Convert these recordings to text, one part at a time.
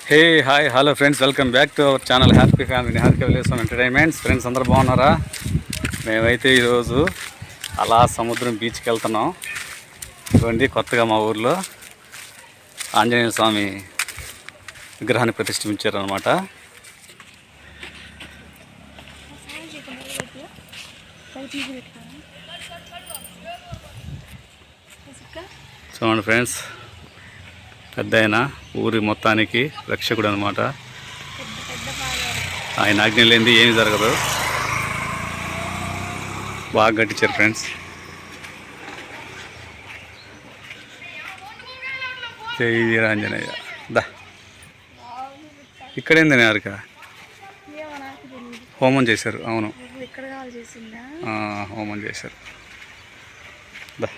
Hey hi hello friends, welcome back to our channel happy family happy village entertainments. Friends అందరూ బాగున్నారా? మేమైతే ఈరోజు అలా సముద్రం బీచ్కి వెళ్తున్నాం. ఇవ్వండి, కొత్తగా మా ఊర్లో ఆంజనేయ స్వామి విగ్రహాన్ని ప్రతిష్ఠించారనమాట. చూడండి ఫ్రెండ్స్, పెద్ద ఆయన ఊరి మొత్తానికి రక్షకుడు అనమాట. ఆయన ఆజ్ఞ లేనిది ఏమి జరగదు. బాగా కట్టించారు ఫ్రెండ్స్. జై వీరాంజనేయ. దా ఇక్కడేంది నేరక హోమం చేశారు. అవును, హోమం చేశారు. దా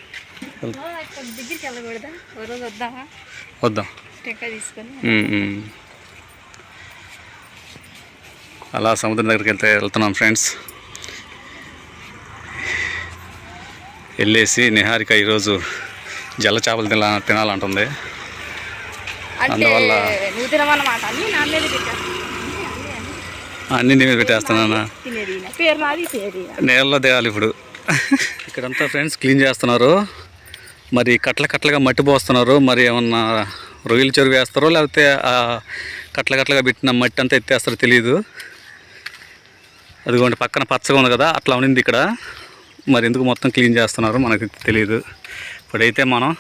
వద్దాం. అలా సముద్రం దగ్గరికి వెళ్తున్నాం ఫ్రెండ్స్. వెళ్ళేసి నిహారిక ఈరోజు జల్ల చేపలు తినాలంటుంది. అందువల్ల అన్నీ నీ మీద పెట్టేస్తున్నానా? నీళ్ళలో దిగాలి ఇప్పుడు. ఇక్కడంతా ఫ్రెండ్స్ క్లీన్ చేస్తున్నారు. మరి కట్లగా మట్టి పోస్తున్నారు. మరి ఏమన్నా రొయ్యల చెరువు వేస్తారో లేకపోతే ఆ కట్లగా పెట్టిన మట్టి అంతా ఎత్తేస్తారో తెలియదు. అదిగోండి పక్కన పచ్చగా ఉంది కదా, అట్లా ఉన్నింది ఇక్కడ. మరి ఎందుకు మొత్తం క్లీన్ చేస్తున్నారు మనకు తెలియదు. ఇప్పుడైతే మనం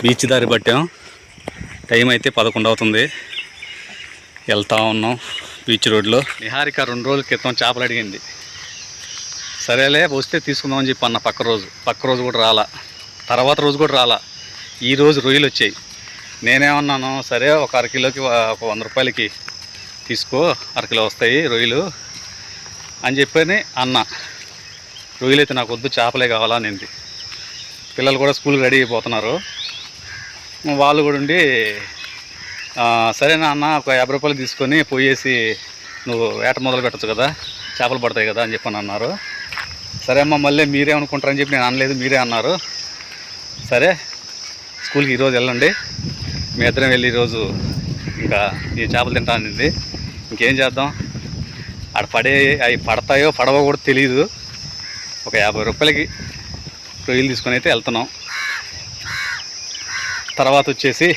బీచ్ దారి పట్టాం. టైం అయితే 11 అవుతుంది. వెళ్తూ ఉన్నాం బీచ్ రోడ్లో. నిహారిక 2 రోజుల క్రితం చేపలు అడిగింది. సరేలే వస్తే తీసుకుందామని చెప్పి అన్న పక్క రోజు కూడా రాలా. తర్వాత రోజు కూడా రాలా. ఈరోజు రొయ్యలు వచ్చాయి. నేనేమన్నాను, సరే ఒక అరకిలోకి ఒక 100 రూపాయలకి తీసుకో, అరకిలో వస్తాయి రొయ్యలు అని చెప్పని అన్న. రొయ్యలు అయితే నాకు వద్దు, చేపలే కావాలా అనేది. పిల్లలు కూడా స్కూల్కి రెడీ అయిపోతున్నారు. వాళ్ళు కూడా ఉండి సరేనా అన్న, ఒక 50 రూపాయలు తీసుకొని పోయేసి నువ్వు వేట మొదలు పెట్టచ్చు కదా, చేపలు పడతాయి కదా అని చెప్పని అన్నారు. సరే అమ్మ, మళ్ళీ మీరే అనుకుంటారని చెప్పి నేను అనలేదు, మీరే అన్నారు. సరే స్కూల్కి ఈరోజు వెళ్ళండి, మీ ఇద్దరం వెళ్ళి ఈరోజు ఇంకా ఈ చేపలు తింటానండి. ఇంకేం చేద్దాం, అక్కడ అవి పడతాయో పడవో కూడా తెలియదు. ఒక 50 రూపాయలకి రొయ్యలు తీసుకొని అయితే వెళ్తున్నాం. తర్వాత వచ్చేసి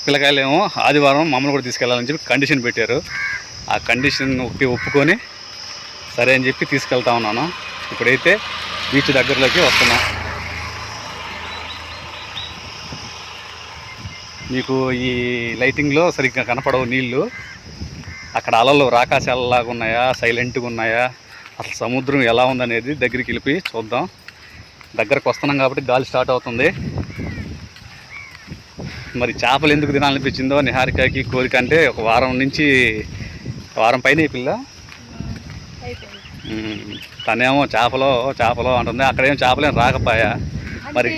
పిల్లకాయలు ఏమో ఆదివారం మమ్మల్ని కూడా తీసుకెళ్ళాలని చెప్పి కండిషన్ పెట్టారు. ఆ కండిషన్ ఒకటి ఒప్పుకొని సరే అని చెప్పి తీసుకెళ్తా ఉన్నాను. ఇప్పుడైతే బీచ్ దగ్గరలోకి వస్తున్నాం. మీకు ఈ లైటింగ్లో సరిగ్గా కనపడవు నీళ్ళు. అక్కడ అలలు రాకాశ అలలాగా ఉన్నాయా, సైలెంట్గా ఉన్నాయా, అసలు సముద్రం ఎలా ఉందనేది దగ్గరికి వెళ్ళి చూద్దాం. దగ్గరకు వస్తున్నాం కాబట్టి గాలి స్టార్ట్ అవుతుంది. మరి చేపలు ఎందుకు తినాలనిపించిందో నిహారికకి కోరిక. అంటే ఒక వారం పైన ఈ పిల్ల తనేమో చేపలు అంటుంది. అక్కడేమో చేపలేం రాకపోయా. మరి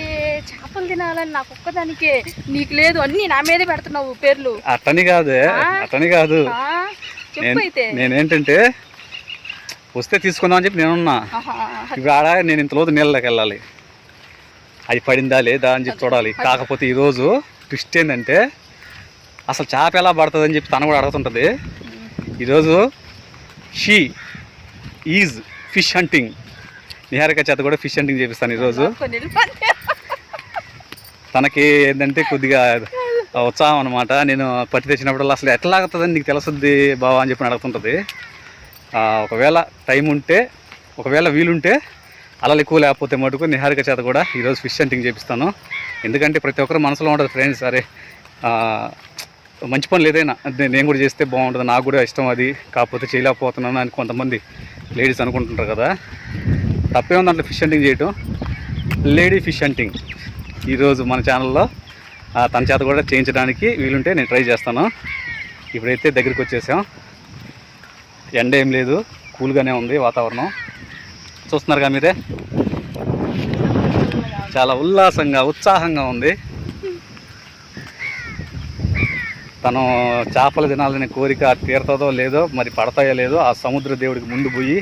చేపలు తినాలని నాకు ఒక్కదానికే, నీకు లేదు, అన్ని నా మీదే పెడుతున్నావు పేర్లు. అట్టని కాదు నేనేంటంటే వస్తే తీసుకుందామని చెప్పి నేనున్నా. ఇప్పుడు ఆడ నేను ఇంతలోతు నీళ్ళకి వెళ్ళాలి, అది పడిందా లేదా అని చెప్పి చూడాలి. కాకపోతే ఈరోజు ట్విస్ట్ ఏంటంటే అసలు చేప ఎలా పడుతుంది అని చెప్పి తను కూడా అడుగుతుంటుంది. ఈరోజు she is fish hunting. Niharika చేత కూడా ఫిష్ హంటింగ్ చేపిస్తాను ఈరోజు. తనకి ఏంటంటే కొద్దిగా ఉత్సాహం అనమాట. నేను పట్టి తెచ్చినప్పుడు అసలు ఎట్లా ఆగుతుందని నీకు తెలుస్తుంది బావా అని చెప్పి అడుగుతుంటుంది. ఒకవేళ టైం ఉంటే, ఒకవేళ వీలుంటే, అలలు ఎక్కువ లేకపోతే మటుకు నిహారిక చేత కూడా ఈరోజు ఫిష్ హంటింగ్ చేపిస్తాను. ఎందుకంటే ప్రతి ఒక్కరు మనసులో ఉంటుంది ఫ్రెండ్స్, సరే మంచి పనులు ఏదైనా నేను కూడా చేస్తే బాగుంటుంది, నాకు కూడా ఇష్టం అది, కాకపోతే చేయలేకపోతున్నాను అని కొంతమంది లేడీస్ అనుకుంటుంటారు కదా. తప్పే ఉంది దాంట్లో ఫిష్ హంటింగ్ చేయటం. లేడీ ఫిష్ హంటింగ్ ఈరోజు మన ఛానల్లో తన చేత కూడా చేయించడానికి వీలుంటే నేను ట్రై చేస్తాను. ఇప్పుడైతే దగ్గరికి వచ్చేసాం. ఎండ ఏం లేదు, కూల్గానే ఉంది వాతావరణం. చూస్తున్నారుగా మీరే, చాలా ఉత్సాహంగా ఉంది. తను చేపలు తినాలనే కోరిక తీరుతుందో లేదో, మరి పడతాయో లేదో, ఆ సముద్ర దేవుడికి ముందు పోయి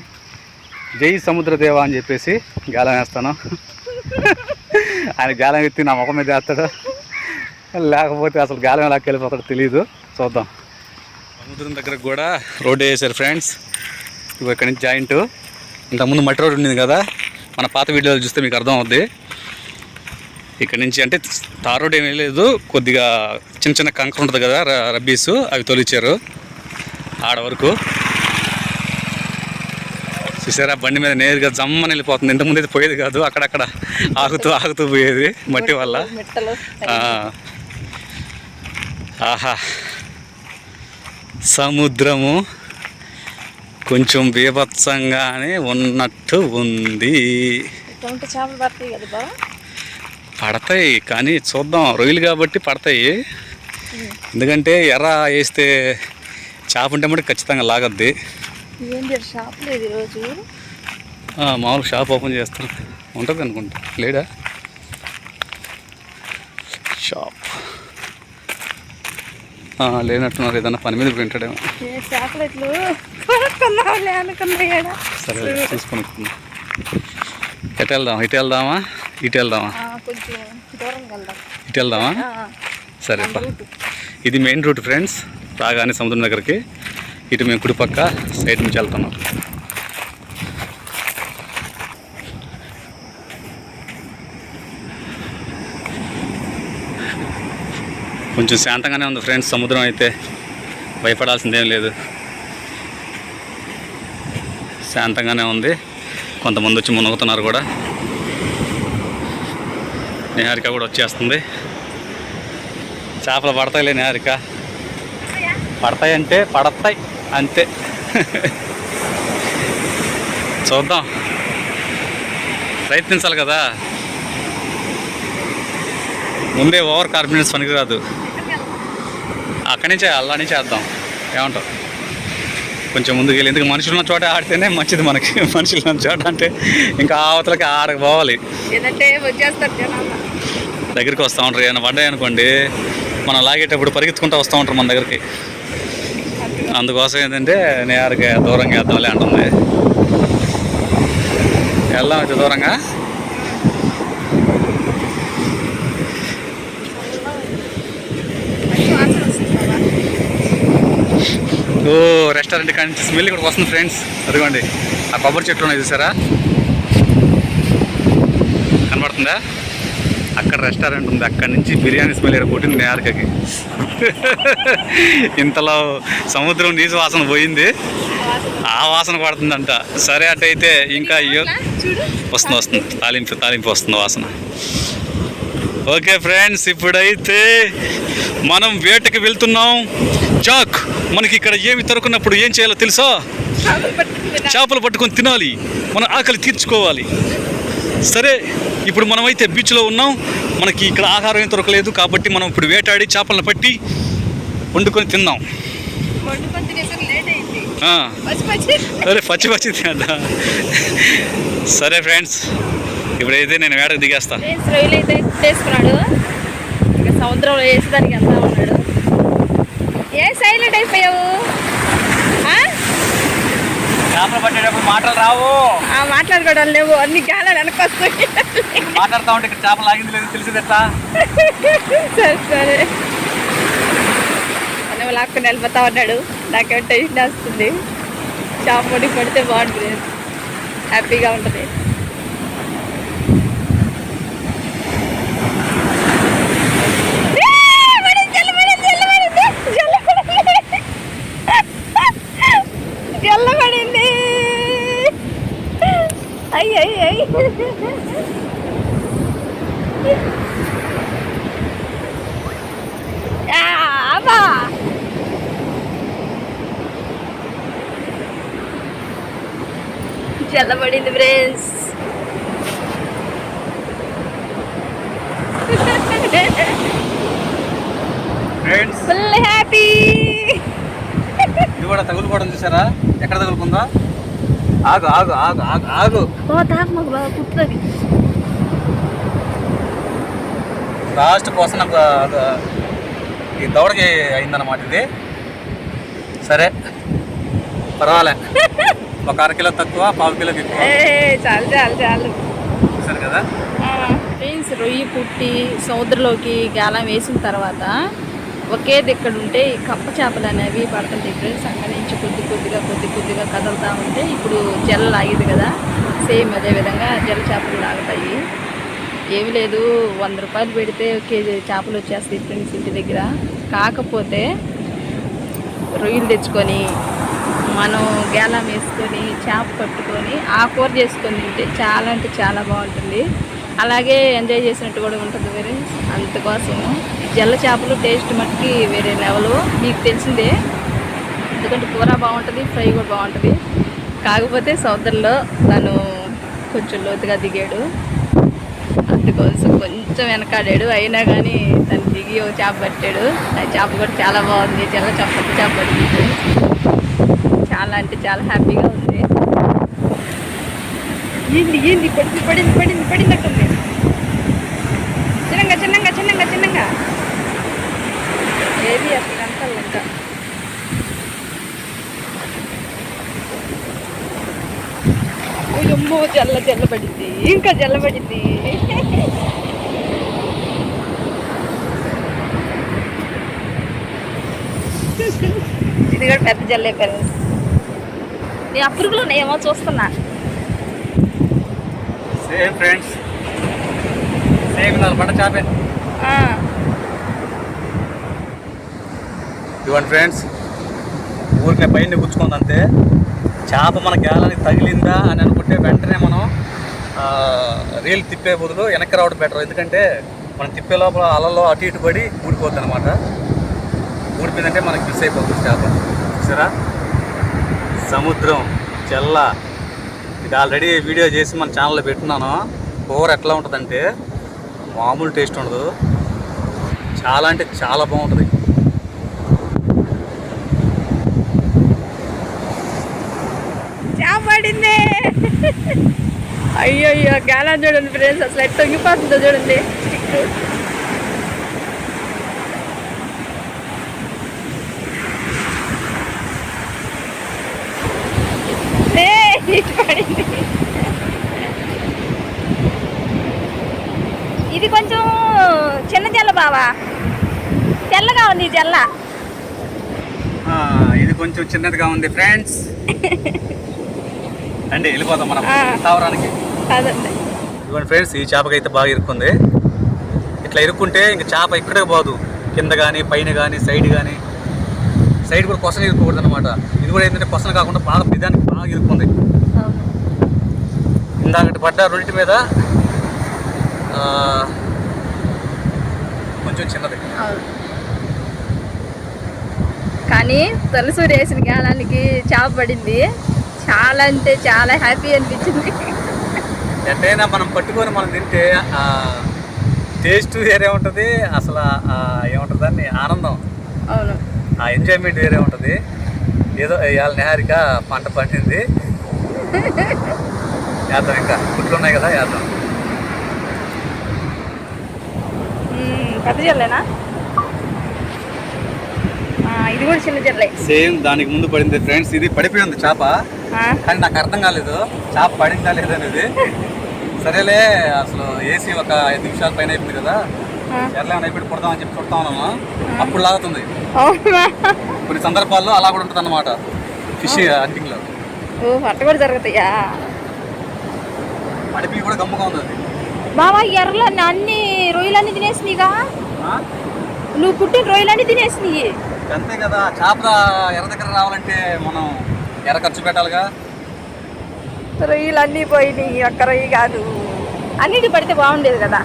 జై సముద్రదేవ అని చెప్పేసి గాలం వేస్తాను. ఆయన గాలం ఎత్తి నా ముఖం మీద వేస్తాడు. లేకపోతే అసలు గాలి ఎలా వెళ్ళిపోతాడో తెలియదు. చూద్దాం. సముద్రం దగ్గర కూడా రోడ్డు వేసారు ఫ్రెండ్స్. ఇవి ఇక్కడి నుంచి జాయింట్. ఇంతకుముందు మట్టి రోడ్డు ఉండేది కదా, మన పాత వీడియోలు చూస్తే మీకు అర్థం అవుద్ది. ఇక్కడ నుంచి అంటే తార్ రోడ్ ఏమీ లేదు, కొద్దిగా చిన్న చిన్న కంకర ఉంటుంది కదా రబ్బీస్, అవి తొలిచారు ఆడ వరకు. చూసారా బండి మీద నేరుగా జమ్మని వెళ్ళిపోతుంది. ఇంతకుముందు అయితే పోయేది కాదు, అక్కడక్కడ ఆగుతూ పోయేది మట్టి వల్ల. ఆహా, సముద్రము కొంచెం బీభత్సంగానే ఉన్నట్టు ఉంది. పడతాయి కానీ చూద్దాం. రొయ్యలు కాబట్టి పడతాయి, ఎందుకంటే ఎర్ర వేస్తే చేప ఉంటే మటు ఖచ్చితంగా లాగద్ది. మామూలు షాప్ ఓపెన్ చేస్తాను ఉంటుంది అనుకుంటా, లేడా షాప్ లేనట్టున్నారు. ఏదన్నా పని మీద వింటాడేమో. సరే చూసుకొని ఎటు వెళ్దాం? ఇటు వెళ్దామా ఇటు వెళ్దామా? ఇటు వెళ్దామా? సరే. ఇది మెయిన్ రూట్ ఫ్రెండ్స్. రాగానే సముద్రం దగ్గరికి ఇటు మేము కుడిపక్క సైడ్ నుంచి వెళ్తున్నాం. కొంచెం శాంతంగానే ఉంది ఫ్రెండ్స్. సముద్రం అయితే భయపడాల్సిందేం లేదు, శాంతంగానే ఉంది. కొంతమంది వచ్చి మునుగుతున్నారు కూడా. నిహారిక కూడా వచ్చేస్తుంది. చేపలు పడతాయిలే నిహారిక, పడతాయంటే పడతాయి అంతే. చూద్దాం, ప్రయత్నించాలి కదా. ముందే ఓవర్ కాన్ఫిడెన్స్ పనికిరాదు. అక్కడి నుంచే అలా నుంచి చేద్దాం. ఏమంటావు? కొంచెం ముందుకు వెళ్ళి, ఎందుకు మనుషులు ఉన్న చోట ఆడితేనే మంచిది మనకి. మనుషులు ఉన్న చోట అంటే ఇంకా అవతలకి ఆడకు పోవాలి. దగ్గరికి వస్తూ ఉంటారు. ఏమైనా పడ్డాయి అనుకోండి, మనం లాగేటప్పుడు పరిగెత్తుకుంటూ వస్తూ ఉంటారు మన దగ్గరికి. అందుకోసం ఏంటంటే నేరుగా దూరంగా వేద్దాంలే అంటుంది. వెళ్దాం అయితే దూరంగా. ఓ రెస్టారెంట్ కానీ స్మెల్ ఇక్కడికి వస్తుంది ఫ్రెండ్స్. అదిగోండి ఆ కొబ్బరి చెట్లు ఉన్నాయి చూసారా, కనబడుతుందా? అక్కడ రెస్టారెంట్ ఉంది, అక్కడి నుంచి బిర్యానీ స్మెల్ ఇక్కడ కొట్టింది నేరకకి. ఇంతలో సముద్రం నీసు వాసన పోయింది, ఆ వాసన పడుతుందంట. సరే అటైతే ఇంకా వస్తుంది తాలింపు వస్తుంది వాసన. ఓకే ఫ్రెండ్స్, ఇప్పుడైతే మనం వేటకి వెళ్తున్నాం. జాక్, మనకి ఇక్కడ ఏమి దొరకనప్పుడు ఏం చేయాలో తెలుసా? చేపలు పట్టుకొని తినాలి, మన ఆకలి తీర్చుకోవాలి. సరే, ఇప్పుడు మనమైతే బీచ్లో ఉన్నాం, మనకి ఇక్కడ ఆహారం ఏం దొరకలేదు కాబట్టి మనం ఇప్పుడు వేటాడి చేపలను పట్టి వండుకొని తిందాం. సరే, పచ్చి తిందా. సరే ఫ్రెండ్స్, ఇప్పుడైతే నేను వేటకు దిగేస్తాను. సముద్రంలో వేసేదానికి వెళ్తా ఉన్నాడు. ఏ సైలెంట్ అయిపోయావు? చేపలు పట్టేటప్పుడు మాటలు రావు, మాట్లాడుకోవడం లేవు, అన్ని గాలాలు వెనకొస్తాయి. మాట్లాడుతూ ఉంటే ఇక్కడ చేపలు లాగింది లేదు తెలిసింది ఎట్లా? సరే మనం లాక్కుని వెళ్ళిపోతా ఉన్నాడు. నాకేమో టెన్షన్ వస్తుంది. చేప పొడి పడితే బాగుంటుంది, హ్యాపీగా ఉంటుంది. జల్లబడింది. అయ్యి అబ్బా, జల్లబడింది ఫ్రెండ్స్. Full happy. ఇది కూడా తగులుకోవడం చూసారా? ఎక్కడ తగులుకుందా? ఆగు ఆగు ఆగు ఆగు ఆగు. తాకు మాకు బాగా కుట్టుతుంది. లాస్ట్ కోసం ఈ దౌడకి అయిందన్నమాట ఇది. సరే పర్వాలే, ఒక 1/2 కిలో తక్కువ, 1/4 కిలోకి ఎక్కువ. చాలు చాలు చాలు. సరే కదా. ఫ్రెండ్స్ రొయ్యి పుట్టి సముద్రంలోకి గాలం వేసిన తర్వాత ఒకే దిక్కడ ఉంటే ఈ కప్ప చేపలు అనేవి పడుతుంటాయి ఫ్రెండ్స్. అక్కడి నుంచి కొద్దిగా కదులుతూ ఉంటే ఇప్పుడు జల లాగేది కదా, సేమ్ అదే విధంగా జల చేపలు లాగుతాయి. ఏమి లేదు, 100 రూపాయలు పెడితే కేజీ చేపలు వచ్చేస్తాయి ఫ్రెండ్స్ ఇంటి దగ్గర. కాకపోతే రొయ్యలు తెచ్చుకొని మనం గేలం వేసుకొని చేప పట్టుకొని ఆ కూర చేసుకొని తింటే చాలా అంటే చాలా బాగుంటుంది. అలాగే ఎంజాయ్ చేసినట్టు కూడా ఉంటుంది ఫ్రెండ్స్. అందుకోసం జల్ల చేపలు టేస్ట్ మట్టుకి వేరే లెవెల్, మీకు తెలిసిందే. ఎందుకంటే కూర బాగుంటుంది, ఫ్రై కూడా బాగుంటుంది. కాకపోతే సముద్రంలో తను కొంచెం లోతుగా దిగాడు, అందుకోసం కొంచెం వెనకాడాడు. అయినా కానీ తను దిగి ఒక చేప పట్టాడు. ఆ చేప కూడా చాలా బాగుంది, జల్ల చేప పట్టింది. చాలా అంటే చాలా హ్యాపీగా ఉంది. ఏంది పడిందట్టుంది. చిన్నగా ఏది అసలు అంతా అమ్మో జల్ల పడింది, ఇంకా జల్ల పడింది. ఇది కూడా పెద్ద జల్లే ఫ్రెండ్స్. నేను ఆ పురుగులు ఉన్నాయేమో చూస్తున్నా. సేమ్ ఫ్రెండ్స్, సేమ్ పడ్డ చేపే. ఇవ్వండి ఫ్రెండ్స్, ఊరికే పైన గుచ్చుకుంది అంతే. చేప మన గేలానికి తగిలిందా అని అనుకుంటే వెంటనే మనం రీల్ తిప్పే బదులు వెనక్కి రావడం బెటర్. ఎందుకంటే మనం తిప్పే లోపల అలలో అటు ఇటు పడి ఊడిపోద్ది అనమాట. ఊడిపోయిందంటే మనకి మిస్ అయిపోతుంది చేప. చూసారా, సముద్రం చెల్ల. ఇది ఆల్రెడీ వీడియో చేసి మన ఛానల్లో పెట్టున్నాను. కూర ఎట్లా ఉంటుందంటే మామూలు టేస్ట్ ఉండదు, చాలా అంటే చాలా బాగుంటుంది. పడింది. అయ్యో గాలం చూడండి ఫ్రెండ్స్, అసలు ఎట్లా తొంగిపోతుందో చూడండి. పడింది. ఇది కొంచెం చిన్న జల్ల బావా, తెల్లగా ఉంది ఈ జల్ల. ఇది కొంచెం చిన్నదిగా ఉంది ఫ్రెండ్స్. అండి వెళ్ళిపోతాం మనం తావరానికి. ఇదిగోండి ఫ్రెండ్స్, ఈ చేపకైతే బాగా ఇరుక్కుంది. ఇట్లా ఇరుక్కుంటే ఇంక చేప ఇక్కడే పోదు, కింద కానీ పైన కానీ సైడ్ కానీ. సైడ్ కూడా కొసలు ఇరుక్కకూడదు అనమాట. ఇది కూడా ఏంటంటే కొసలు కాకుండా బాగా నిదానికి బాగా ఇరుక్కుంది. ఇందాకటి పడ్డ రెండింటి మీద కొంచెం చిన్నది. కానీ తొలసూరు వేసిన గాలానికి చేప పడింది. చాలా అంటే చాలా హ్యాపీ అనిపించింది. ఎంతైనా మనం పట్టుకొని మనం తింటే టేస్ట్ వేరే ఉంటుంది, అసలు ఏముంటుంది దాన్ని ఆనందం. అవును, ఆ ఎంజాయ్మెంట్ వేరే ఉంటుంది. ఏదో ఇవాళ నిహారిక పంట పండింది, వేద్దాం. ఇంకా గుట్లు ఉన్నాయి కదా, వేద్దాం. పెద్ద జల్లేనా? ఇది కూడా చిన్న జల్లే. సేమ్ దానికి ముందు పడింది ఫ్రెండ్స్. ఇది పడిపోయింది చేప, కానీ నాకు అర్థం కాలేదు చేప పడిందా లేదనేది. సరేలే, అసలు వేసి ఒక 5 నిమిషాల పైన అయిపోయింది కదా, ఎర్లేమని అయిపోయి కొడదామని చెప్పి కొడతా ఉన్నాము. అప్పుడు లాగుతుంది. కొన్ని సందర్భాల్లో అలా కూడా ఉంటుంది అన్నమాట ఫిష్ హంటింగ్ లో. అట్ట కూడా జరుగుతాయా? పడిపి కూడా గమ్ముగా ఉంది అది. బావా ఎర్రలన్నీ అన్ని రొయ్యలన్నీ తినేసినాయిగా, నువ్వు పుట్టిన రొయ్యలన్నీ తినేసినాయి. అంతే కదా, చేప ఎర్ర దగ్గర రావాలంటే మనం ఎర్ర ఖర్చు పెట్టాలిగా. రొయ్యలు అన్నీ పోయినాయి, ఒక్క రొయ్యి కాదు. అన్నిటి పడితే బాగుండేది కదా.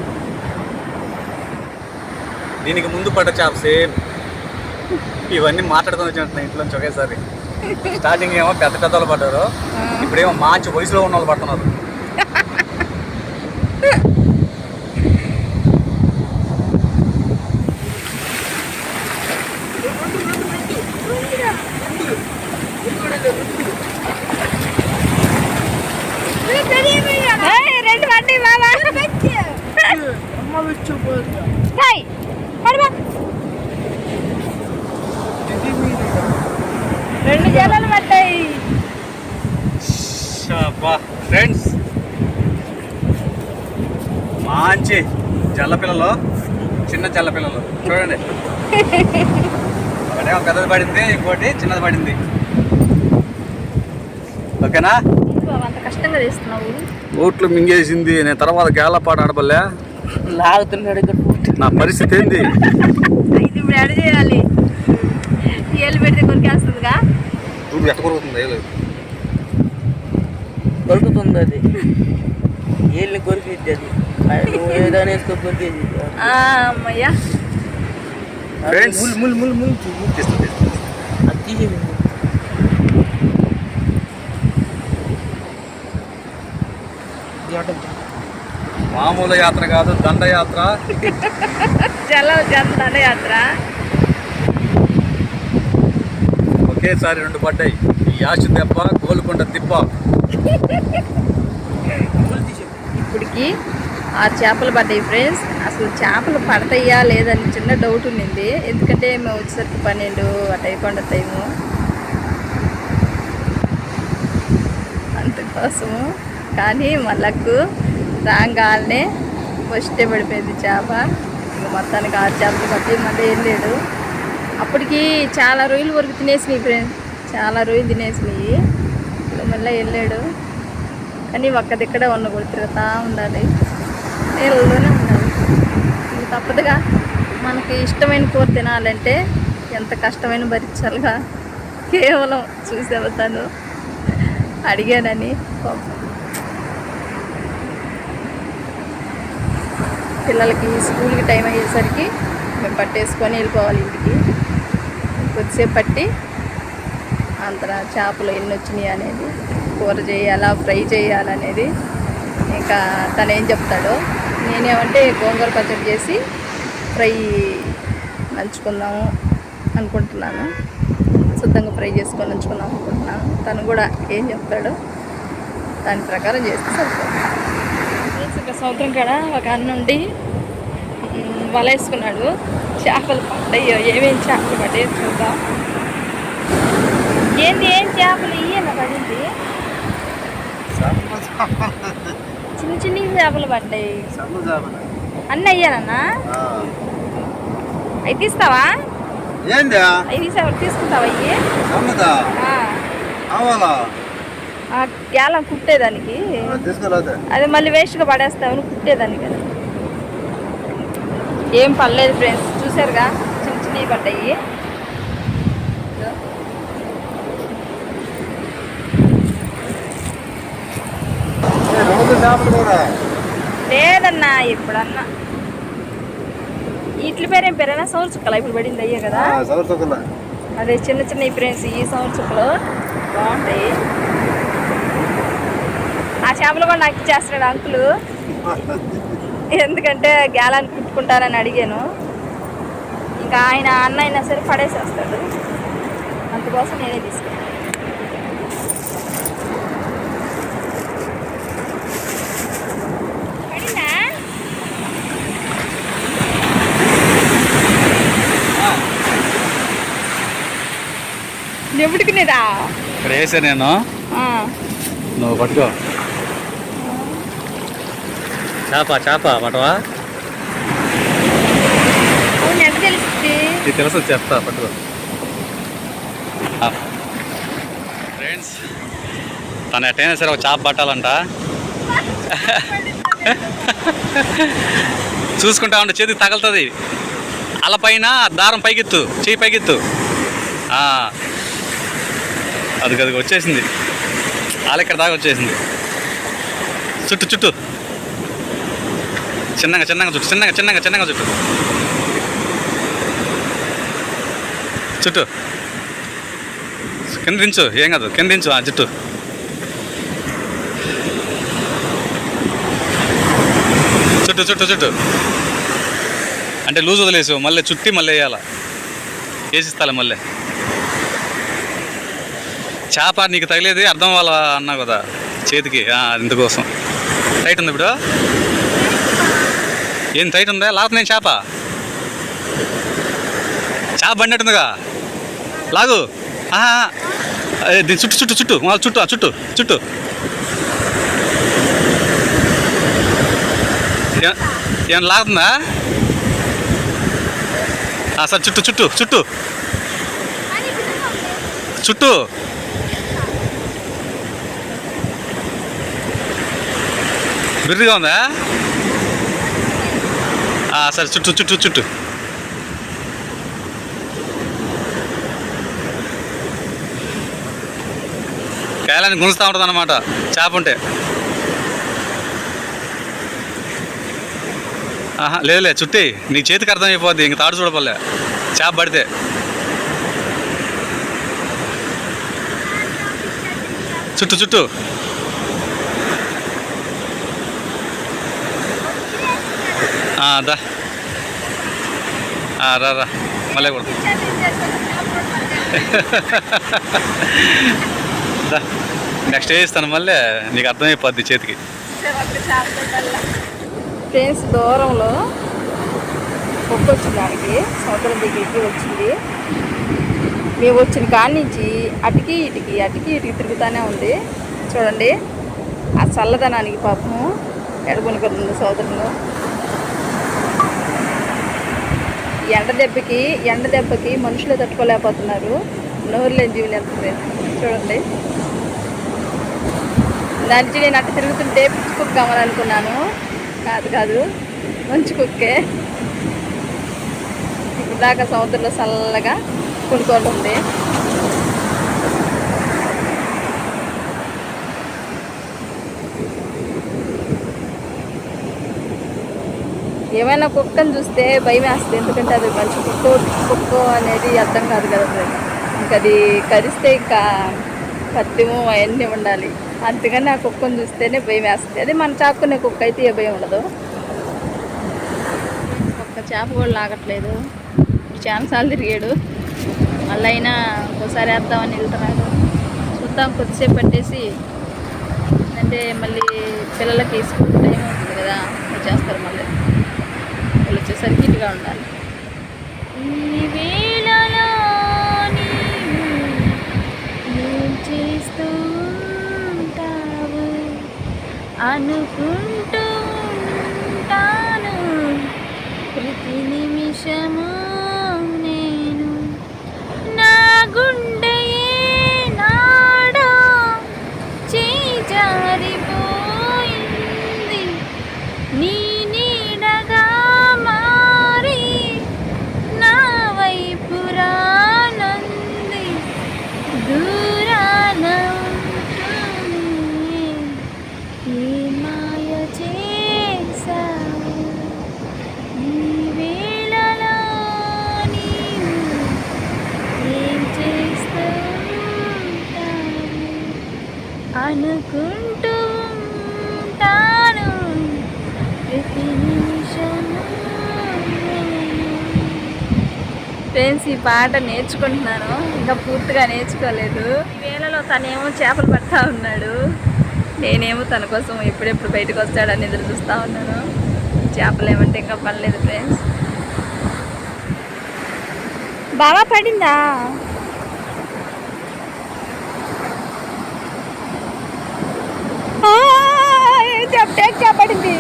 దీనికి ముందు పడ్డ చేప సేమ్. ఇవన్నీ మాట్లాడుకొని వచ్చినట్టు ఇంట్లోంచి ఒకేసారి. స్టార్టింగ్ ఏమో పెద్ద వాళ్ళు పడ్డారు, ఇప్పుడేమో మంచి వయసులో ఉన్న వాళ్ళు పడుతున్నారు. రెండు పడ్డాయి బాబా. రెండు జలాలు పడ్డాయి ఫ్రెండ్స్. మంచి జల్ల పిల్లలు, చిన్న జల్ల పిల్లలు చూడండి. ఒకటే పెద్దది పడింది, ఇంకోటి చిన్నది పడింది. ఓకేనా? అంత కష్టంగా తీస్తున్నావు. ఓట్లు మింగేసింది. నేను తర్వాత గేలపాట ఆడబల్లే లాగుతున్నాడు ఇక్కడ. నా పరిస్థితి ఏంది? ఇది ఇప్పుడు ఎడ చేయాలి? ఏళ్ళు పెడితే కొరికేస్తుందిగా. చూడు ఎట్ట కొరుకుతుంది. కొరుకుతుంది అది, ఏళ్ళని కొరికిద్ది అది. నువ్వు ఏదైనా వేసుకో కొరికేది. అమ్మయ్యా ముల్ ముల్ ముల్ ముల్ అది తీసేది. మామూలు యాత్ర కాదు, దండయాత్ర. దండయాత్ర. ఒకేసారి 2 పడ్డాయి. ఈ యాష్ దెబ్బ, గోల్కొండ తిప్ప. ఇప్పటికి 6 చేపలు పడ్డాయి ఫ్రెండ్స్. అసలు చేపలు పడతాయా లేదని చిన్న డౌట్ ఉండింది. ఎందుకంటే మేము వచ్చేసరికి 12 అటు అయిపోయిన టైము. అందుకోసము కానీ మళ్ళకు రాగానే ఫస్ట్ పడిపోయింది చేప. ఇంకా మొత్తానికి 6 చేపలు పట్టి మళ్ళీ వెళ్ళాడు. అప్పటికి చాలా రొయ్యలు వరకు తినేసినాయి ఫ్రెండ్స్, చాలా రొయ్యలు తినేసినాయి. ఇంకా మళ్ళీ వెళ్ళాడు. కానీ ఒక్కదిక్కడే కూడా తిరుగుతూ ఉండాలి, నీళ్ళలోనే ఉండాలి. ఇంక తప్పదుగా. మనకి ఇష్టమైన కూర తినాలంటే ఎంత కష్టమైన భరించాలిగా. కేవలం చూసే తను అడిగానని పిల్లలకి స్కూల్కి టైం అయ్యేసరికి మేము పట్టేసుకొని వెళ్ళిపోవాలి ఇంటికి. కొద్దిసేపు పట్టి అంతర చేపలు ఎన్ని వచ్చినాయి అనేది, కూర చేయాలా ఫ్రై చేయాలనేది ఇంకా తను ఏం చెప్తాడో. నేనేమంటే గోంగూర పచ్చడి చేసి ఫ్రై నంచుకుందాము అనుకుంటున్నాను. శుద్ధంగా ఫ్రై చేసుకొని నంచుకుందాం అనుకుంటున్నాను. తను కూడా ఏం చెప్తాడో దాని ప్రకారం చేస్తే సరిపోతుంది. ఇంకా సముద్రం కాడ ఒక అన్నుండి వల వేసుకున్నాడు. చేపలు పడ్డాయో, ఏమేమి చేపలు పడ్డాయో చూద్దాం. ఏంది ఏం చేపలు ఇయ్యనా పడింది? చిన్న చిన్న చేపలు పడ్డాయి. అన్నీ అయ్యానన్నా. అవి తీస్తావా? అవి తీసుకుంటావా? అవి గ్యాలం కుట్టేదానికి. అది మళ్ళీ వేస్ట్గా పడేస్తావు కుట్టేదానికి కదా. ఏం పర్లేదు ఫ్రెండ్స్, చూసారుగా చిన్న చిన్నవి పడ్డాయి. లేదన్నా ఎప్పుడన్నా. ఇట్ల పేరేం పేరైనా సౌర చుక్కలా ఇప్పుడు పడింది అయ్యే కదా. అదే చిన్న చిన్న ఫ్రెండ్స్, ఈ సౌర చుక్కలు బాగుంటాయి. ఆ చేపలు కూడా నాకు ఇచ్చేస్తున్నాడు అంకులు. ఎందుకంటే గ్యాలాన్ని కుట్టుకుంటారని అడిగాను. ఇంకా ఆయన అన్న అయినా సరే పడేసేస్తాడు, అందుకోసం నేనే తీసుకున్నాను. పడిందా? ఎప్పుడుకునేదా ఇక్కడ వేసా నేను, నువ్వు పట్టుకో. చేప చేప పట్టవా? ఎంత తెలుస్తుంది? ఇది తెలుసు, చెప్తా, పట్టుకో. ఫ్రెండ్స్, తను ఎట్టయినా సరే ఒక చేప పట్టాలంట. చూసుకుంటా ఉంటే చేతికి తగులుతుంది. అలా పైన దారం పైకెత్తు, చెయ్యి పైకెత్తు. అది గదికి వచ్చేసింది. ఇక్కడ దాకా వచ్చేసింది. చుట్టు చుట్టు, చిన్నగా చిన్నగా చుట్టు, చిన్నగా చిన్నగా చిన్నగా చుట్టు చుట్టు. కింద దించు, ఏం కాదు, కింద దించు ఆ చుట్టు. చుట్టు చుట్టు చుట్టు అంటే లూజ్ వదిలేసు, మళ్ళీ చుట్టి మళ్ళీ వేయాల. వేసిస్తాలే మళ్ళీ. చేప నీకు తగిలేది అర్థం వాళ్ళ అన్నావు కదా చేతికి, ఇందుకోసం. టైట్ ఉంది ఇప్పుడు. ఏం టైట్ ఉందా? లాగుతుంది నేను చేప. చేప బండినట్టుందిగా, లాగు. దీని చుట్టు చుట్టు చుట్టు చుట్టు చుట్టు చుట్టు. ఏమన్నా లాగుతుందా? సార్ చుట్టూ చుట్టూ చుట్టూ చుట్టూ బిర్రుగా ఉందా? సరే చుట్టూ చుట్టూ చుట్టూ కాయలని గుంజుతూ ఉంటుంది అన్నమాట చేప ఉంటే. లేదులే చుట్టి నీ చేతికి అర్థమైపోద్ది, ఇంక తాడు చూడపల్లే చేప పడితే. చుట్టూ చుట్టూ దా రా రా మళ్ళీ కూడా నెక్స్ట్ వేస్తాను మళ్ళీ నీకు అర్థమైపోద్ది చేతికి. ఫ్రెండ్స్ దూరంలో కుక్క వచ్చింది, దానికి సముద్రం దగ్గరికి వచ్చింది. మేము వచ్చిన కాడి నుంచి అటుకి ఇటుకి తిరుగుతూనే ఉంది. చూడండి ఆ చల్లదనానికి పాపము ఎడగొనుకుంది సముద్రంలో. ఎండ దెబ్బకి మనుషులు తట్టుకోలేకపోతున్నారు, నోరు లేని జీవులు ఎంత చూడండి. దాని నుంచి నేను అట్ట తిరుగుతుంటే పిచ్చి కుక్క కావాలనుకున్నాను, కాదు మంచి కుక్కే. ఇప్పుడు దాకా సముద్రంలో చల్లగా కొనుక్కుంటుంది. ఏమైనా కుక్కను చూస్తే భయం వేస్తుంది, ఎందుకంటే అది మంచి కుక్క అనేది అర్థం కాదు కదా. ఇంకా అది కరిస్తే ఇంకా కత్తిము అవన్నీ ఉండాలి, అందుకని ఆ కుక్కను చూస్తేనే భయం వేస్తుంది. అది మనం చాపుకునే కుక్క అయితే ఏ భయం ఉండదు. ఒక్క చేప కూడా లాగట్లేదు, చాలాసార్లు తిరిగాడు, మళ్ళీ అయినా ఒకసారి వేద్దామని వెళ్తున్నాడు. చూద్దాం కొద్దిసేపు పట్టేసి, అంటే మళ్ళీ పిల్లలకి స్కూల్ టైం అవుతుంది కదా, చేస్తారు మళ్ళీ వాళ్ళు వచ్చేసరికి ఇటుగా ఉండాలి. ఈ వేళలో చేస్తూ ఉంటావు అనుకుంటూ ఉంటాను ప్రతి నిమిషము నేను. నా గుండె నాడో చేయి జారిపోయింది, నీ నీడగా మారి నా వైపు రానంది. దూరాన ఉంటుంది ఏ మాయ చేసావు ఈ వేళలో నీవు ఏం చేస్తూ ఉంటావు అనుకుంటూ ఉంటాను ప్రతి నిమిషము. ఫ్రెండ్స్ ఈ పాట నేర్చుకుంటున్నాను, ఇంకా పూర్తిగా నేర్చుకోలేదు. ఈ వేళలో తనేమో చేపలు పడతా ఉన్నాడు, నేనేమో తన కోసం ఎప్పుడెప్పుడు బయటకు వస్తాడని ఎదురు చూస్తూ ఉన్నాను. చేపలు ఏమంటే ఇంకా పడలేదు ఫ్రెండ్స్. బాగా పడిందా? పడింది.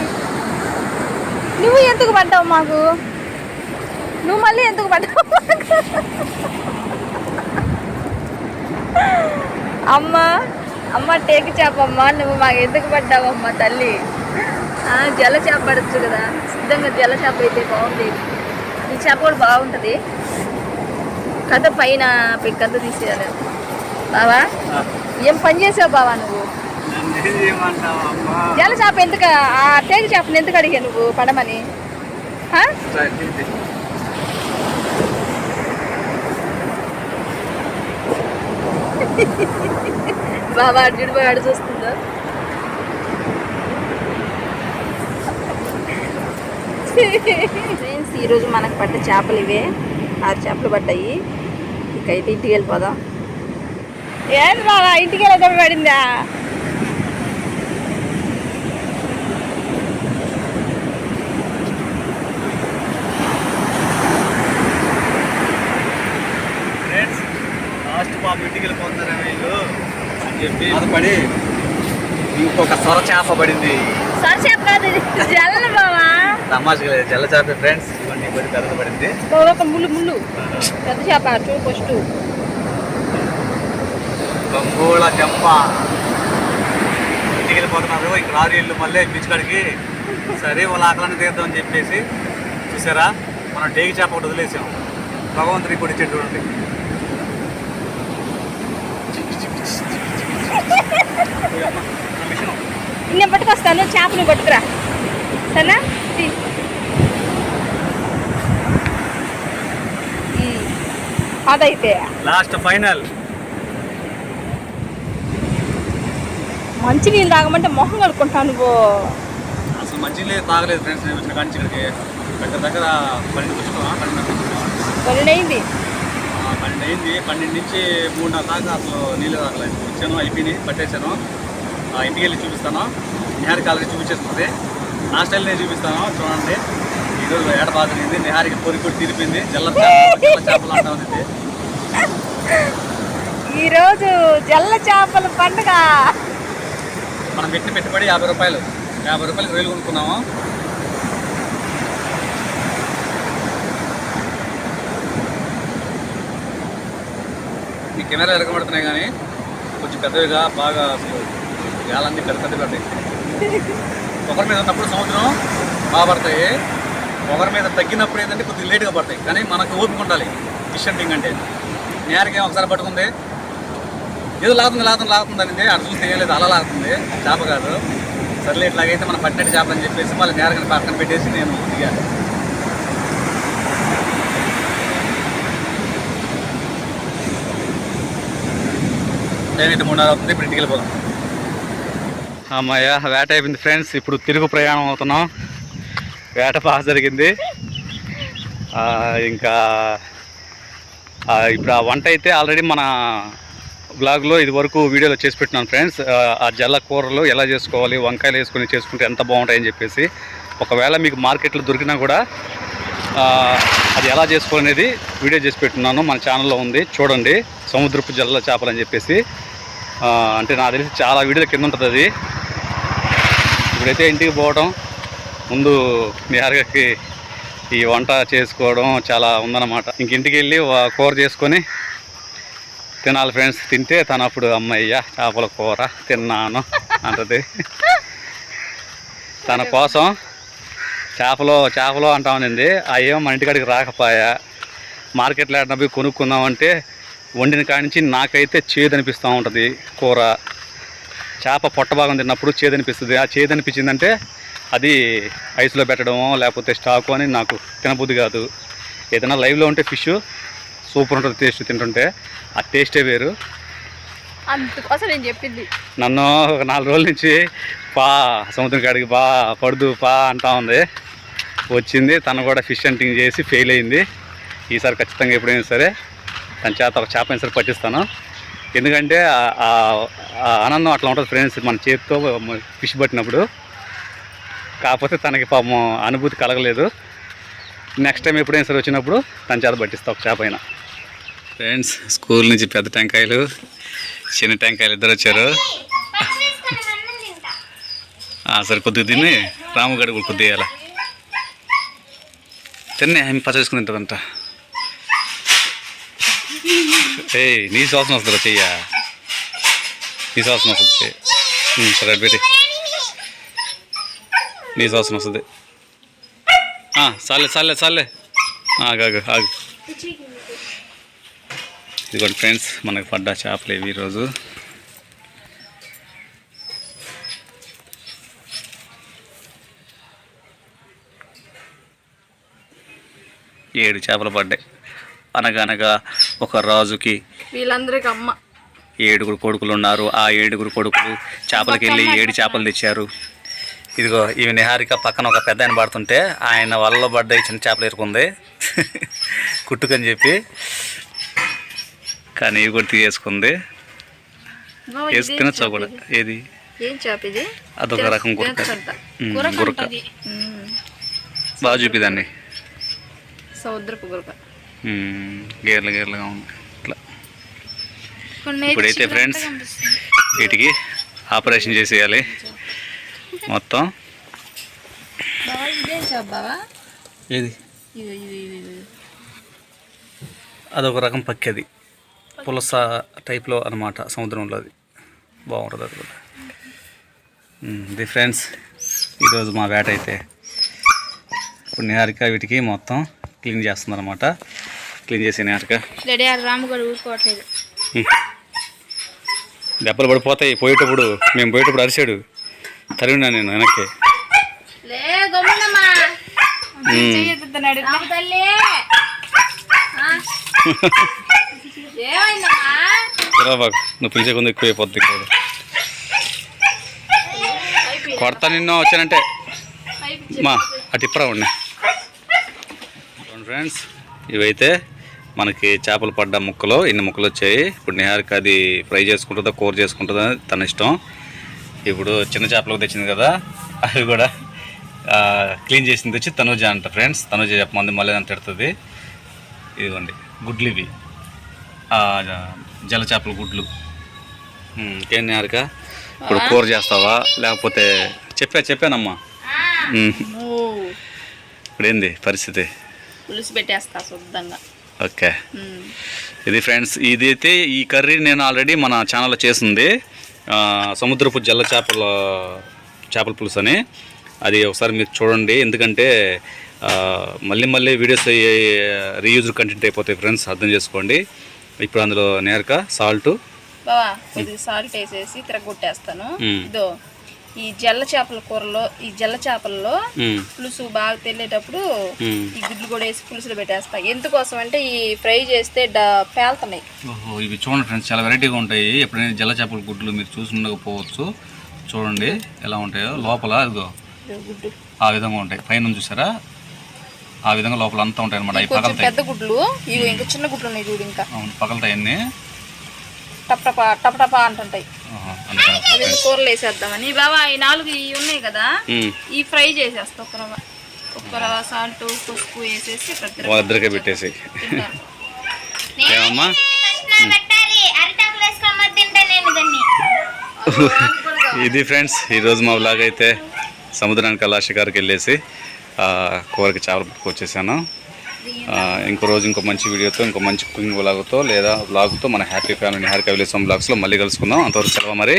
నువ్వు ఎందుకు పడ్డావు మాకు? నువ్వు మళ్ళీ ఎందుకు పడ్డావు? అమ్మ టేకు చేపమ్మా, నువ్వు మాకు ఎందుకు పడ్డావమ్మా తల్లి? జల చేప పడచ్చు కదా, సిద్ధంగా జల చేప అయితే బాగుంది. ఈ చేప కూడా బాగుంటుంది కథ, పైన పెక్కంతా తీసేయాలి. బావా ఏం పని చేసావు బావా నువ్వు? జల చేప ఎందుకు, ఆ టేకు చేపను ఎందుకు అడిగా నువ్వు పడమని? బాబా అడ్డు పోయి అడు చూస్తుందా? ఫ్రెండ్స్ ఈరోజు మనకు పడ్డ చేపలు ఇవే, 6 చేపలు పడ్డాయి. ఇకైతే ఇంటికి వెళ్ళిపోదాం. ఏంటి బాబా ఇంటికి వెళ్ళి పడిందా? ఇంటికి వెళ్ళిపోతారా వీళ్ళు అని చెప్పి అది పడి ఇంకొక సొర చేప పడింది. సొర చేప కాదు, జల్ల బావా. తమాషగా జల్ల చేప ఫ్రెండ్స్, ఇవన్నీ కొద్ది పెద్దగా పడింది. ముళ్ళు ముళ్ళు పెద్ద చేప చూ ఫస్ట్. గంగోళ చెంప. ఇంటికి వెళ్ళిపోతున్నారు, ఇక్కడ 6 ఇళ్ళు మళ్ళీ బీచ్ కాడికి. సరే వాళ్ళ ఆకలిని తీద్దామని చెప్పేసి చూసారా, మనం డేగి చేప ఒకటి వదిలేసాం. భగవంతుడికి కూడా ఇచ్చేది చూడండి. నేను పట్టుకొస్తాను, చేపను పట్టుకురా సరేనా. అదైతే లాస్ట్ ఫైనల్. మంచి నీళ్ళు తాగమంటే మొహం కడుక్కుంటాను నువ్వు. అసలు మంచి నీళ్ళు తాగలేదు ఫ్రెండ్స్. నేను వచ్చిన కాంచి ఇక్కడికి దగ్గర 12 వచ్చుకున్నాం. 12 అయింది. 12 అయింది. 12 నుంచి 3:30 దాకా అసలు నీళ్ళు తాగలేదు. వచ్చాను, అయిపోయినాయి, పట్టేశాను. ఇంటికి వెళ్ళి చూపిస్తాను. నిహారిక ఆల్రెడీ చూపించేస్తుంది. నా స్టైల్ నేను చూపిస్తాను చూడండి. ఈరోజు ఏట బాగా జరిగింది. నిహారిక కోరిక కూడా తీరిపోయింది. జల్ల చేపలు అంటా ఉంది. ఈరోజు జల్ల చేపల పండుగ. మనం పెట్టిన పెట్టుబడి 50 రూపాయలు. 50 రూపాయలకి రొయ్యలు కొనుక్కున్నాము. ఈ కెమెరా ఎరగబడుతున్నాయి కానీ కొంచెం పెద్దవిగా బాగా అసలు గాలన్నీ పెద్ద పడతాయి. ఒకరి మీద ఉన్నప్పుడు సముద్రం బాగా పడతాయి. ఒకరి మీద తగ్గినప్పుడు ఏంటంటే కొద్దిగా లేట్గా పడతాయి. కానీ మనకు ఓపిక ఉండాలి ఫిష్ హంటింగ్ అంటే. నేరకే ఒకసారి పట్టుకుంది, ఏదో లాగుతుంది అనేది అక్కడ చూస్తే ఏం లేదు, అలా లాగుతుంది, చేప కాదు. సర్లే ఇట్లాగైతే మనం పట్టినట్టు చేప అని చెప్పేసి మళ్ళీ నేరకని పక్కన పెట్టేసి నేను దిగాను. టైం అయితే 3:30 అవుతుంది. ఇప్పుడు ఇంటికి వెళ్ళిపోదాం. అమ్మాయ వేట అయిపోయింది ఫ్రెండ్స్. ఇప్పుడు తిరుగు ప్రయాణం అవుతున్నాం. వేట బాగా జరిగింది. ఇంకా ఇప్పుడు ఆ వంట అయితే ఆల్రెడీ మన బ్లాగ్లో ఇది వరకు వీడియోలో చేసి పెట్టినాను ఫ్రెండ్స్. ఆ జల్ల కూరలు ఎలా చేసుకోవాలి, వంకాయలు వేసుకొని చేసుకుంటే ఎంత బాగుంటాయని చెప్పేసి. ఒకవేళ మీకు మార్కెట్లో దొరికినా కూడా అది ఎలా చేసుకోవాలనేది వీడియో చేసి పెట్టున్నాను, మన ఛానల్లో ఉంది చూడండి. సముద్రపు జల్ల చేపలు అని చెప్పేసి. అంటే నాకు తెలిసి చాలా వీడియోల కింద ఉంటుంది అది. ఇప్పుడైతే ఇంటికి పోవడం, ముందు నిహారికకి ఈ వంట చేసుకోవడం చాలా ఉందన్నమాట. ఇంటికి వెళ్ళి కూర చేసుకొని తినాలి ఫ్రెండ్స్. తింటే తను అప్పుడు అమ్మయ్య చేపల కూర తిన్నాను అంటది. తన కోసం చేపలు అంటామనింది. అయ్యేమో మన ఇంటికాడికి రాకపోయా. మార్కెట్లో ఏడన్నా పోయి కొనుక్కుందామంటే వండిన కాడి నుంచి నాకైతే చేదనిపిస్తూ ఉంటుంది కూర. చేప పొట్ట భాగం తిన్నప్పుడు చేదనిపిస్తుంది. ఆ చేదనిపించిందంటే అది ఐస్లో పెట్టడమో లేకపోతే స్టాకు అని నాకు తినబుద్ధి కాదు. ఏదైనా లైవ్లో ఉంటే ఫిష్ సూపర్ ఉంటుంది టేస్ట్. తింటుంటే ఆ టేస్టే వేరు. అందుకోసం నేను చెప్పింది. నన్ను ఒక 4 రోజుల నుంచి సముద్రం కాడికి పడుదు అంటా ఉంది. వచ్చింది, తను కూడా ఫిష్ హంటింగ్ చేసి ఫెయిల్ అయింది. ఈసారి ఖచ్చితంగా ఎప్పుడైనా సరే తన చేత ఒక చేప అయినా సరే పట్టిస్తాను. ఎందుకంటే ఆ ఆనందం అట్లా ఉంటుంది ఫ్రెండ్స్, మన చేతితో ఫిష్ పట్టినప్పుడు. కాకపోతే తనకి పాపం అనుభూతి కలగలేదు. నెక్స్ట్ టైం ఎప్పుడైనా సరే వచ్చినప్పుడు తన చేత పట్టిస్తా ఒక చేప అయినా. ఫ్రెండ్స్, స్కూల్ నుంచి పెద్ద టెంకాయలు చిన్న టెంకాయలు ఇద్దరు వచ్చారు. సరే కొద్దిగా తిని రాముగడి కూడా కొద్దిగా వేయాలి. తిన్నే పచ్చ చేసుకుని తింటుందంట. నీ శ్వాసన వస్తుందా చెయ్య? నీ శ్వాసన వస్తుంది. సరే పెట్టి నీ శ్వాసన వస్తుంది. చాలే ఆగు. ఇదిగోండి ఫ్రెండ్స్, మనకు పడ్డ చేపలు ఇవి ఈరోజు. ఏడు చేపలు పడ్డాయి. అనగనగా ఒక రాజుకి వీళ్ళందరికీ అమ్మ 7 కొడుకులు ఉన్నారు. ఆ 7 కొడుకులు చేపలకి వెళ్ళి 7 చేపలు తెచ్చారు. ఇదిగో ఇవి నిహారిక పక్కన ఒక పెద్ద ఆయన పడుతుంటే ఆయన వల్ల పడ్డాయి చిన్న చేపలు ఎరుకుంది కుట్టుకని చెప్పి. కానీ ఇవి కూడా తీసుకుంది. వేసి తినచ్చా కూడా. ఏది అదొక రకం గురక బాగా చూపిదాన్ని. సముద్రపు గురక గేర్లుగా ఉంది ఇట్లా. ఇప్పుడైతే ఫ్రెండ్స్ వీటికి ఆపరేషన్ చేసేయాలి మొత్తం. చేప బావా ఏది ఇది ఇది ఇది ఇది. అదొక రకం పక్కి, అది పులస టైప్లో అనమాట, సముద్రంలో అది బాగుంటుంది అది కూడా. ఇది ఫ్రెండ్స్ ఈరోజు మా వేట అయితే. ఇప్పుడు నిహారిక వీటికి మొత్తం క్లీన్ చేస్తుంది అనమాట. క్లీన్ చేసి నిహారిక రెడీ ఆ రాము కూడా ఊరుకోవట్లేదు. దెబ్బలు పడిపోతాయి పోయేటప్పుడు. మేము పోయేటప్పుడు అరిసాడు, తరిగినా నేను వెనక్కి. లే గమ్మునమ్మా చెయ్యొద్దన్నాడు తల్లి. ఏమైందమ్మా బాబు నువ్వు పిలిచే కొంత ఎక్కువ అయిపోద్ది ఇక్కడ. కొడతా నిన్ను వచ్చానంటే మా అటు ఇప్పరా ఉన్నాయి ఫ్రెండ్స్. ఇవైతే మనకి చేపలు పడ్డ ముక్కలు, ఇన్ని ముక్కలు వచ్చాయి. ఇప్పుడు నిహారిక అది ఫ్రై చేసుకుంటుందా కూర చేసుకుంటుందా తన ఇష్టం. ఇప్పుడు చిన్న చేపలకు తెచ్చింది కదా, అవి కూడా క్లీన్ చేసింది వచ్చి తనుజ అంట ఫ్రెండ్స్. తనుజ చెప్పమంది మళ్ళీ అంత పెడుతుంది. ఇదిగోండి గుడ్లు ఇవి, జల చేపల గుడ్లు. ఇంకేం నిహారిక ఇప్పుడు కూర చేస్తావా లేకపోతే చెప్పానమ్మా. ఇప్పుడు ఏంది పరిస్థితి? పులుసు పెట్టేస్తా శుద్ధంగా. ఓకే ఇది ఫ్రెండ్స్, ఇదైతే ఈ కర్రీ నేను ఆల్రెడీ మన ఛానల్లో చేసింది, సముద్రపు జల్ల చేపల పులుసు అని. అది ఒకసారి మీరు చూడండి, ఎందుకంటే మళ్ళీ మళ్ళీ వీడియోస్ రీయూజ్ కంటెంట్ అయిపోతాయి ఫ్రెండ్స్, అర్థం చేసుకోండి. ఇప్పుడు అందులో నేరక సాల్ట్ బావా కొద్దిగా సాల్ట్ వేసేసి తిరగొట్టేస్తాను. ఇదో ఈ జల్ల చేపల కూరలో, ఈ జల్ల చేపల్లో పులుసు బాగా తెల్లేటప్పుడు ఈ గుడ్లు కూడా వేసి పులుసులో పెట్టేస్తా. ఎందుకోసం అంటే ఈ ఫ్రై చేస్తే పేలుతున్నాయి. ఓహో ఇవి చూడండి ఫ్రెండ్స్, చాలా వెరైటీగా ఉంటాయి. ఎప్పుడైనా జల్ల చేపల గుడ్లు మీరు చూసి ఉండకపోవచ్చు. చూడండి ఎలా ఉంటాయో. లోపల అదిగో గుడ్డు ఆ విధంగా ఉంటాయి, పైన చూసారా ఆ విధంగా లోపల అంతా ఉంటాయి అనమాట. పెద్ద గుడ్లు ఇవి, ఇంకా చిన్న గుడ్లు ఉన్నాయి చూడు, ఇంకా పగలుతాయి అన్నీ, టపటపా టపటపా అంటుంటాయి. అదే కూరలు వేసేద్దామని బావా. ఈ 4 ఇవి ఉన్నాయి కదా, ఈ ఫ్రై చేసేస్తా. ఒక రవ్వ సాల్ట్ పసుపు వేసేసి ఇద్దరికే పెట్టేసి. ఏమమ్మా ఇది ఫ్రెండ్స్ ఈరోజు మా వ్లాగ్ అయితే. సముద్రానికి అలా షికారుకి వెళ్ళేసి కూరకి చేపలు పట్టుకొచ్చేసాను. ఇంకో రోజు ఇంకో మంచి వీడియోతో, ఇంకో మంచి కుకింగ్ వ్లాగ్తో లేదా వ్లాగ్తో మన happy family Niharika village home వ్లాగ్స్లో మళ్ళీ కలుసుకుందాం. అంతవరకు సెలవు మరి.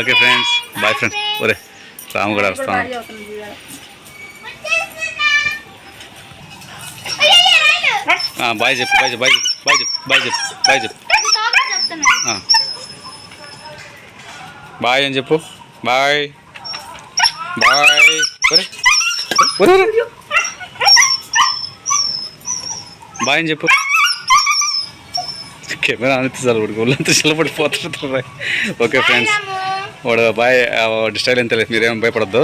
Okay friends, bye friends. ఒరే రాము కూడా వస్తాను. బాయ్ చెప్పు, బాయ్ చెప్పు, బాయ్ చెప్పు, బాయ్ చెప్పు, బాయ్ చెప్పు, బాయ్ చెప్పు, బాయ్ అని చెప్పు. Bye bye. ఒరే బాయ్ అని చెప్పు. కెమెరా అనేది చాలు ఉడికి ఒళ్ళంతా చిల్లబడిపోతుంది. ఓకే ఫ్రెండ్స్, వాడు బాయ్ స్టైల్ ఎంత లేదు, మీరేమో భయపడద్దు.